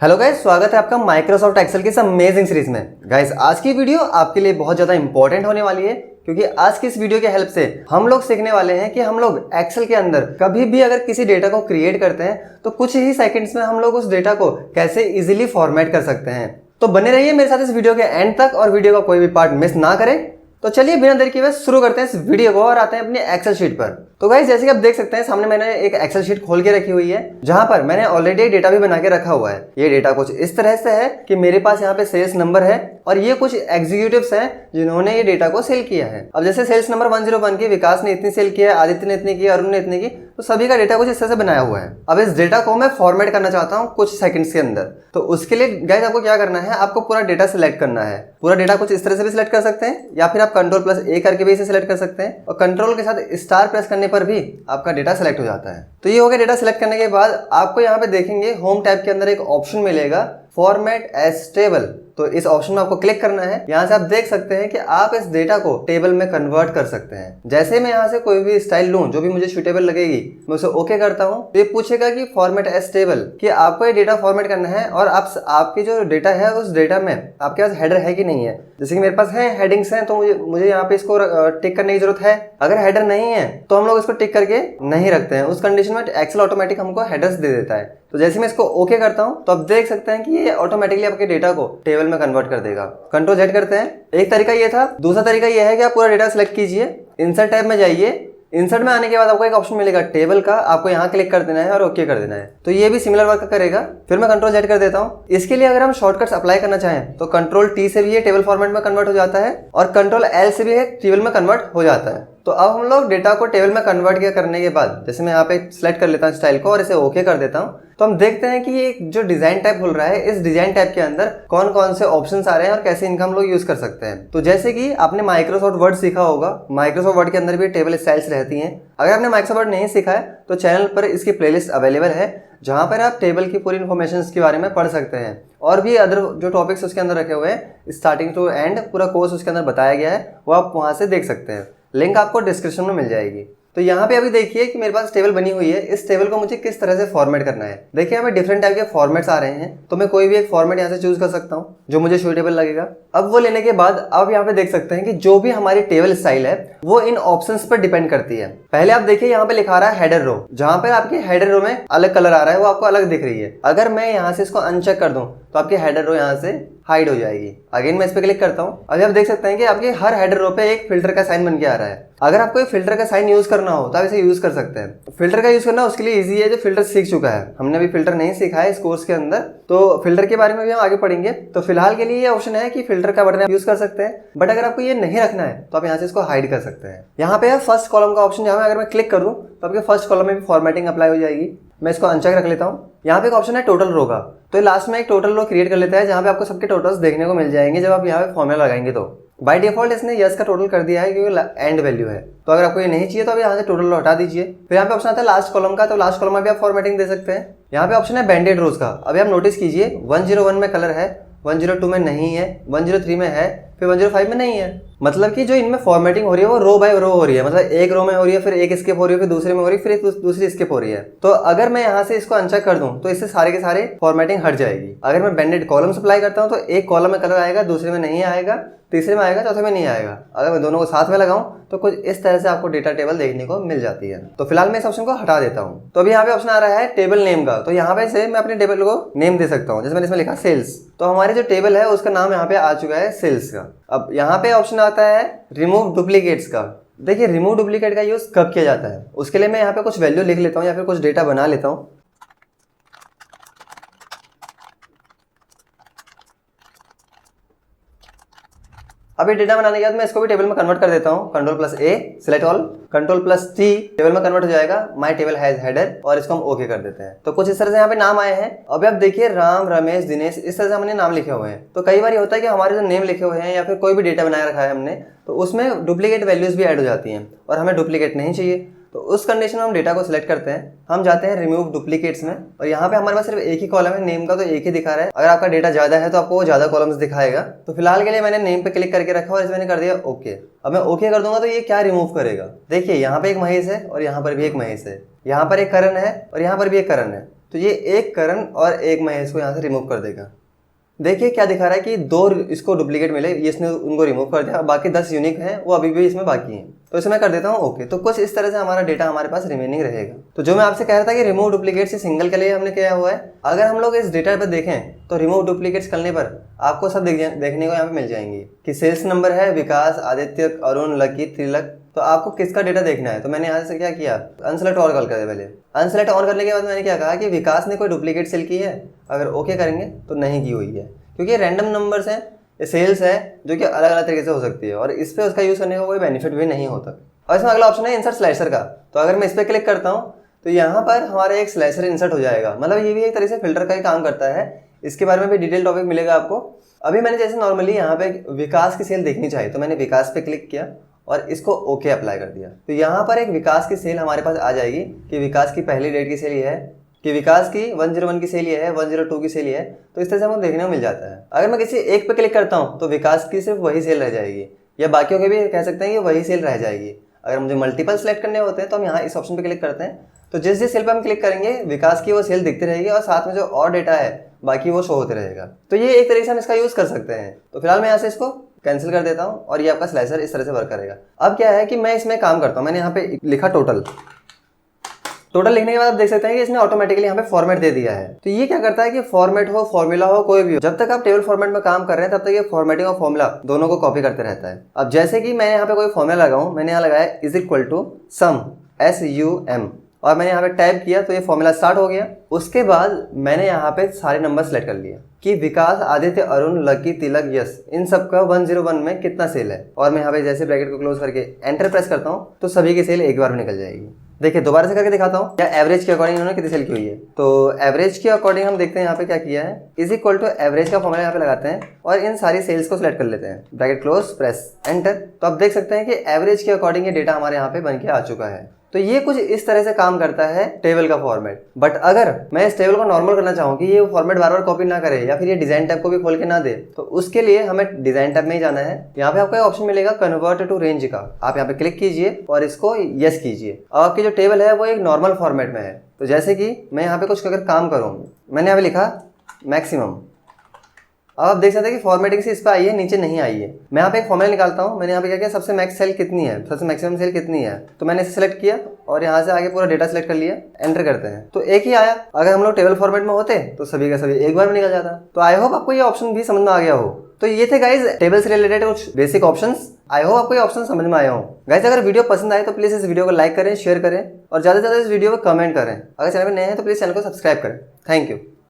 Hello guys, स्वागत है आपका माइक्रोसॉफ्ट एक्सेल की इस अमेजिंग सीरीज में। गाइस, आज की वीडियो आपके लिए बहुत ज़्यादा इंपॉर्टेंट होने वाली है क्योंकि आज की इस वीडियो के हेल्प से हम लोग सीखने वाले हैं कि हम लोग एक्सेल के अंदर कभी भी अगर किसी डेटा को क्रिएट करते हैं तो कुछ ही सेकंड्स में हम लोग उस डेटा को कैसे इजीली फॉर्मेट कर सकते हैं। तो बने रहिए मेरे साथ इस वीडियो के एंड तक और वीडियो का कोई भी पार्ट मिस ना करें। तो चलिए बिना देर किए शुरू करते हैं इस वीडियो को और आते हैं अपनी एक्सेल शीट पर। तो गाइस, जैसे कि आप देख सकते हैं सामने मैंने एक एक्सेल शीट खोल के रखी हुई है जहां पर मैंने ऑलरेडी डेटा भी बना के रखा हुआ है। ये डेटा कुछ इस तरह से है कि मेरे पास यहाँ पे सेल्स नंबर है और ये कुछ एग्जीक्यूटिव्स हैं जिन्होंने ये डेटा को सेल किया है। अब जैसे सेल्स नंबर 101 की विकास ने इतनी सेल किया, आदित्य ने इतनी की, अरुण ने इतनी की, तो सभी का डेटा कुछ इस तरह से बनाया हुआ है। अब इस डेटा को मैं फॉर्मेट करना चाहता हूँ कुछ सेकंड्स के अंदर। तो उसके लिए गाइस आपको क्या करना है, आपको पूरा डेटा सिलेक्ट करना है। पूरा डेटा कुछ इस तरह से भी सिलेक्ट कर सकते हैं या फिर आप Ctrl+A करके भी इसे सिलेक्ट कर सकते हैं और कंट्रोल के साथ स्टार प्रेस करने पर भी आपका डेटा सिलेक्ट हो जाता है। तो ये हो गया डेटा सिलेक्ट करने के बाद आपको यहाँ पे देखेंगे होम टैब के अंदर एक ऑप्शन मिलेगा फॉर्मेट एज टेबल। तो इस ऑप्शन में आपको क्लिक करना है। यहाँ से आप देख सकते हैं कि आप इस डेटा को टेबल में कन्वर्ट कर सकते हैं। जैसे मैं यहाँ से कोई भी स्टाइल लूँ जो भी मुझे सूटेबल लगेगी, मैं उसे ओके करता हूँ तो ये पूछेगा कि फॉर्मेट एज टेबल, कि आपको ये डेटा फॉर्मेट करना है और आपकी जो डेटा है उस डेटा में आपके पास हेडर है कि नहीं है। जैसे कि मेरे पास है, हेडिंग्स हैं, तो मुझे यहाँ पे इसको टिक करने की जरूरत है। अगर हेडर नहीं है तो हम लोग इसको टिक करके नहीं रखते हैं। उस कंडीशन में एक्सेल ऑटोमेटिक हमको हेडर्स दे देता है। तो जैसे मैं इसको ओके करता हूं तो आप देख सकते हैं कि ये ऑटोमेटिकली आपके डेटा को टेबल में कन्वर्ट कर देगा। Ctrl+Z करते हैं। एक तरीका ये था। दूसरा तरीका ये है कि आप पूरा डेटा सिलेक्ट कीजिए, इंसर्ट टैब में जाइए। इंसर्ट में आने के बाद आपको एक ऑप्शन मिलेगा टेबल का, आपको यहाँ क्लिक कर देना है और ओके कर देना है। तो ये भी सिमिलर वर्क करेगा। फिर मैं Ctrl+Z कर देता हूँ। इसके लिए अगर हम शॉर्टकट्स अप्लाई करना चाहें तो Ctrl+T से भी ये टेबल फॉर्मेट में कन्वर्ट हो जाता है और Ctrl+L से भी टेबल में कन्वर्ट हो जाता है। तो अब हम लोग डेटा को टेबल में कन्वर्ट करने के बाद, जैसे मैं यहाँ पे सिलेक्ट कर लेता हूँ स्टाइल को और इसे ओके कर देता हूँ, तो हम देखते हैं कि ये जो डिजाइन टैब खुल रहा है, इस डिजाइन टैब के अंदर कौन कौन से ऑप्शंस आ रहे हैं और कैसे इनका हम लोग यूज कर सकते हैं। तो जैसे कि आपने माइक्रोसॉफ्ट वर्ड सीखा होगा, माइक्रोसॉफ्ट वर्ड के अंदर भी टेबल स्टाइल्स रहती हैं। अगर आपने माइक्रोसॉफ्ट वर्ड नहीं सीखा है तो चैनल पर इसकी प्लेलिस्ट अवेलेबल है जहां पर आप टेबल की पूरी इन्फॉर्मेशन के बारे में पढ़ सकते हैं और भी अदर जो टॉपिक्स उसके अंदर रखे हुए हैं, स्टार्टिंग टू एंड पूरा कोर्स उसके अंदर बताया गया है, वो आप वहां से देख सकते हैं। लिंक आपको डिस्क्रिप्शन में मिल जाएगी। तो यहाँ पे अभी देखिए कि मेरे पास टेबल बनी हुई है। इस टेबल को मुझे किस तरह से फॉर्मेट करना है। देखिए यहाँ पे डिफरेंट टाइप के फॉर्मेट्स आ रहे हैं, तो मैं कोई भी एक फॉर्मेट यहाँ से चूज कर सकता हूँ जो मुझे सूटेबल लगेगा। अब वो लेने के बाद आप यहाँ पे देख सकते हैं कि जो भी हमारी टेबल स्टाइल है वो इन ऑप्शंस पर डिपेंड करती है। पहले आप देखिए यहाँ पे लिखा रहा है हेडर रो, जहाँ पे आपकी हेडर रो में अलग कलर आ रहा है, वो आपको अलग दिख रही है। अगर मैं यहाँ से इसको अनचेक कर दूं तो आपकी हेडर रो यहाँ से हाइड हो जाएगी। अगेन मैं इस पे क्लिक करता हूँ। अभी आप देख सकते हैं कि आपके हर हेडर रो पे एक फिल्टर का साइन बन के आ रहा है। अगर आपको एक फिल्टर का साइन यूज करना हो तो आप इसे यूज कर सकते हैं। फिल्टर का यूज करना उसके लिए इजी है जो फिल्टर सीख चुका है। हमने अभी फिल्टर नहीं सीखा है इस कोर्स के अंदर, तो फिल्टर के बारे में भी हम आगे पढ़ेंगे। तो फिलहाल के लिए ये ऑप्शन है कि फिल्टर का बटन आप यूज कर सकते हैं, बट अगर आपको ये नहीं रखना है तो आप यहाँ से इसको हाइड कर सकते हैं। यहाँ पे है फर्स्ट कॉलम का ऑप्शन, जहाँ में अगर मैं क्लिक करूँ तो आपके फर्स्ट कॉलम में भी फॉर्मेटिंग अप्लाई हो जाएगी। मैं इसको अनचेक रख लेता हूँ। यहाँ पे एक ऑप्शन है टोटल रो का, तो लास्ट में एक टोटल रो क्रिएट कर लेता है जहाँ पे आपको सबके टोटल्स देखने को मिल जाएंगे जब आप यहाँ पे फॉर्मूला लगाएंगे। तो बाय डिफॉल्ट इसने यस का टोटल कर दिया है क्योंकि एंड वैल्यू है। तो अगर आपको ये नहीं चाहिए तो आप यहाँ से टोटल रो हटा दीजिए। फिर यहाँ पे ऑप्शन आता है लास्ट कॉलम का, तो लास्ट कॉलम में भी आप फॉर्मेटिंग दे सकते हैं। यहाँ पे ऑप्शन है बैंडेड रोज का। अभी आप नोटिस कीजिए 101 में कलर है, 102 में नहीं है, 103 में है, फिर 105 में नहीं है। मतलब कि जो इनमें फॉर्मेटिंग हो रही है वो रो बाय रो हो रही है। मतलब एक रो में हो रही है, फिर एक स्किप हो रही है, फिर दूसरे में हो रही है, फिर दूसरी स्किप हो रही है। तो अगर मैं यहाँ से इसको अनचेक कर दूं तो इससे सारे के सारे फॉर्मेटिंग हट जाएगी। अगर मैं बैंडेड कॉलम अप्लाई करता हूँ तो एक कॉलम में कलर आएगा, दूसरे में नहीं आएगा, तीसरे में आएगा, चौथे में नहीं आएगा। अगर मैं दोनों को साथ में लगाऊं तो कुछ इस तरह से आपको डेटा टेबल देखने को मिल जाती है। तो फिलहाल मैं इस ऑप्शन को हटा देता हूं। तो अभी यहाँ पे ऑप्शन आ रहा है टेबल नेम का, तो यहाँ पे से मैं अपने टेबल को नेम दे सकता हूँ। जैसे मैंने इसमें लिखा सेल्स, तो हमारे जो टेबल है उसका नाम यहाँ पे आ चुका है सेल्स का। अब यहाँ पे ऑप्शन आता है रिमूव डुप्लीकेट्स का। देखिए रिमूव डुप्लीकेट का यूज कब किया जाता है, उसके लिए मैं यहाँ पे कुछ वैल्यू लिख लेता हूँ या फिर कुछ डेटा बना लेता हूँ। अब ये डेटा बनाने के बाद मैं इसको भी टेबल में कन्वर्ट कर देता हूँ। Ctrl+A select all, Ctrl+T table में कन्वर्ट हो जाएगा। माय टेबल हैज हेडर और इसको हम ओके कर देते हैं। तो कुछ इस तरह से यहाँ पे नाम आए हैं। अभी आप देखिए राम, रमेश, दिनेश, इस तरह से हमने नाम लिखे हुए हैं। तो कई बार होता है कि हमारे जो नेम लिखे हुए हैं या फिर कोई भी डेटा बनाया रखा है हमने, तो उसमें डुप्लीकेट वैल्यूज भी ऐड हो जाती हैं और हमें डुप्लीकेट नहीं चाहिए। तो उस कंडीशन में हम डेटा को सिलेक्ट करते हैं, हम जाते हैं रिमूव डुप्लीकेट्स में और यहाँ पे हमारे पास सिर्फ एक ही कॉलम है नेम का, तो एक ही दिखा रहा है। अगर आपका डेटा ज्यादा है तो आपको वो ज्यादा कॉलम्स दिखाएगा। तो फिलहाल के लिए मैंने नेम पे क्लिक करके रखा और इसमें मैंने कर दिया ओके। अब मैं ओके कर दूंगा तो ये क्या रिमूव करेगा, देखिए यहाँ पे एक महेश है और यहाँ पर भी एक महेश है, यहाँ पर एक करण है और यहाँ पर भी एक करण है। तो ये एक करण और एक महेश को यहाँ से रिमूव कर देगा। देखिए क्या दिखा रहा है कि 2 इसको डुप्लीकेट मिले, ये इसने उनको रिमूव कर दिया, बाकी 10 यूनिक हैं वो अभी भी इसमें बाकी हैं। तो इसे मैं कर देता हूँ ओके। तो कुछ इस तरह से हमारा डेटा हमारे पास रिमेनिंग रहेगा। तो जो मैं आपसे कह रहा था कि रिमूव डुप्लीकेट से सिंगल के लिए हमने किया हुआ है, अगर हम लोग इस डेटा पर देखें तो रिमूव डुप्लीकेट्स करने पर आपको सब देखने को यहाँ पे मिल जाएंगे कि सेल्स नंबर है विकास, आदित्य, अरुण, लकी, तिलक। तो आपको किसका डेटा देखना है, तो मैंने यहाँ से क्या किया, अनसेलेक्ट ऑल कर दिया। पहले अनसेलेक्ट ऑन करने के बाद मैंने क्या कहा कि विकास ने कोई डुप्लीकेट सेल की है, अगर ओके करेंगे तो नहीं की हुई है, क्योंकि रैंडम नंबर्स हैं, ये सेल्स है जो कि अलग अलग तरीके से हो सकती है और इस पर उसका यूज़ करने का कोई बेनिफिट भी नहीं होता। और इसमें अगला ऑप्शन है इंसर्ट स्लाइसर का। तो अगर मैं इस पर क्लिक करता हूँ तो यहाँ पर हमारा एक स्लाइसर इंसर्ट हो जाएगा। मतलब ये भी एक तरह से फिल्टर का ही काम करता है। इसके बारे में भी डिटेल टॉपिक मिलेगा आपको। अभी मैंने जैसे नॉर्मली यहाँ पे विकास की सेल देखनी चाहिए, तो मैंने विकास पे क्लिक किया और इसको ओके अप्लाई कर दिया। तो यहाँ पर एक विकास की सेल हमारे पास आ जाएगी कि विकास की पहली डेट की सेल ये है, कि विकास की 101 की सेल ये है, 102 की सेल ये है। तो इस तरह से हमको देखने को मिल जाता है। अगर मैं किसी एक पे क्लिक करता हूँ तो विकास की सिर्फ वही सेल रह जाएगी, या बाकियों के भी कह सकते हैं कि वही सेल रह जाएगी। अगर मुझे मल्टीपल सेलेक्ट करने होते हैं तो हम यहाँ इस ऑप्शन पे क्लिक करते हैं, तो जिस जिस सेल पे हम क्लिक करेंगे विकास की वो सेल दिखती रहेगी और साथ में जो और डेटा है बाकी वो शो होते रहेगा। तो ये एक तरीके से हम इसका यूज़ कर सकते हैं। तो फिलहाल मैं यहाँ से इसको कैंसिल कर देता हूँ और ये आपका स्लाइसर इस तरह से वर्क करेगा। अब क्या है कि मैं इसमें काम करता हूँ, मैंने यहाँ पे लिखा टोटल लिखने के बाद आप देख सकते हैं कि इसने ऑटोमेटिकली यहाँ पे फॉर्मेट दे दिया है। तो ये क्या करता है कि फॉर्मेट हो, फॉर्मूला हो, कोई भी हो, जब तक आप टेबल फॉर्मेट में काम कर रहे हैं तब तक ये फॉर्मेटिंग और फॉर्मूला दोनों को कॉपी करते रहता है। अब जैसे कि मैं यहाँ पे कोई फॉर्मूला लगाऊं, मैंने यहाँ लगाया is equal to sum SUM और मैंने यहाँ पे टाइप किया तो ये फॉर्मूला स्टार्ट हो गया। उसके बाद मैंने यहाँ पे सारे नंबर सेलेक्ट कर लिए कि विकास, आदित्य, अरुण, लकी, तिलक, यश, इन सब का 101 में कितना सेल है। और मैं यहाँ पे जैसे ब्रैकेट को क्लोज करके एंटर प्रेस करता हूँ तो सभी की सेल एक बार में निकल जाएगी। देखिए दोबारा से करके दिखाता हूँ क्या एवरेज के अकॉर्डिंग इन्होंने कितनी सेल की हुई है। तो एवरेज के अकॉर्डिंग हम देखते हैं यहाँ पे क्या किया है, इज इक्वल टू एवरेज का फॉर्मूला यहाँ पे लगाते हैं और इन सारी सेल्स को सिलेक्ट कर लेते हैं, ब्रैकेट क्लोज, प्रेस एंटर। तो आप देख सकते हैं कि एवरेज के अकॉर्डिंग ये डेटा हमारे यहाँ पे बन के आ चुका है। तो ये कुछ इस तरह से काम करता है टेबल का फॉर्मेट। बट अगर मैं इस टेबल को नॉर्मल करना चाहूँ कि ये फॉर्मेट बार बार कॉपी ना करे या फिर ये डिजाइन टैब को भी खोल के ना दे, तो उसके लिए हमें डिजाइन टैब में ही जाना है। यहाँ पे आपको एक ऑप्शन मिलेगा कन्वर्ट टू रेंज का, आप यहाँ पे क्लिक कीजिए और इसको यस कीजिए। अब आपकी जो टेबल है वो एक नॉर्मल फॉर्मेट में है। तो जैसे कि मैं यहाँ पे कुछ अगर काम करूँ, मैंने यहाँ पे लिखा मैक्सिमम, अब आप देख सकते हैं कि फॉर्मेटिंग से इस पर आई है, नीचे नहीं आई है। मैं यहाँ पे एक फॉर्मूला निकालता हूँ। मैंने यहाँ पे क्या किया, सबसे मैक्स सेल कितनी है, सबसे मैक्सिमम सेल कितनी है, तो मैंने इसे सेलेक्ट किया और यहाँ से आगे पूरा डेटा सेलेक्ट कर लिया, एंटर करते हैं तो एक ही आया। अगर हम लोग टेबल फॉर्मेट में होते तो सभी का सभी एक बार में निकल जाता। तो आई होप आपको ये ऑप्शन भी समझ में आ गया हो। तो ये थे गाइज टेबल से रिलेटेड कुछ बेसिक ऑप्शंस। आई होप आपको ये ऑप्शन समझ में आया हो। गाइज अगर वीडियो पसंद आए तो प्लीज इस वीडियो को लाइक करें, शेयर करें और ज़्यादा से ज़्यादा इस वीडियो को कमेंट करें। अगर चैनल में नए हैं तो प्लीज चैनल को सब्सक्राइब करें। Thank you.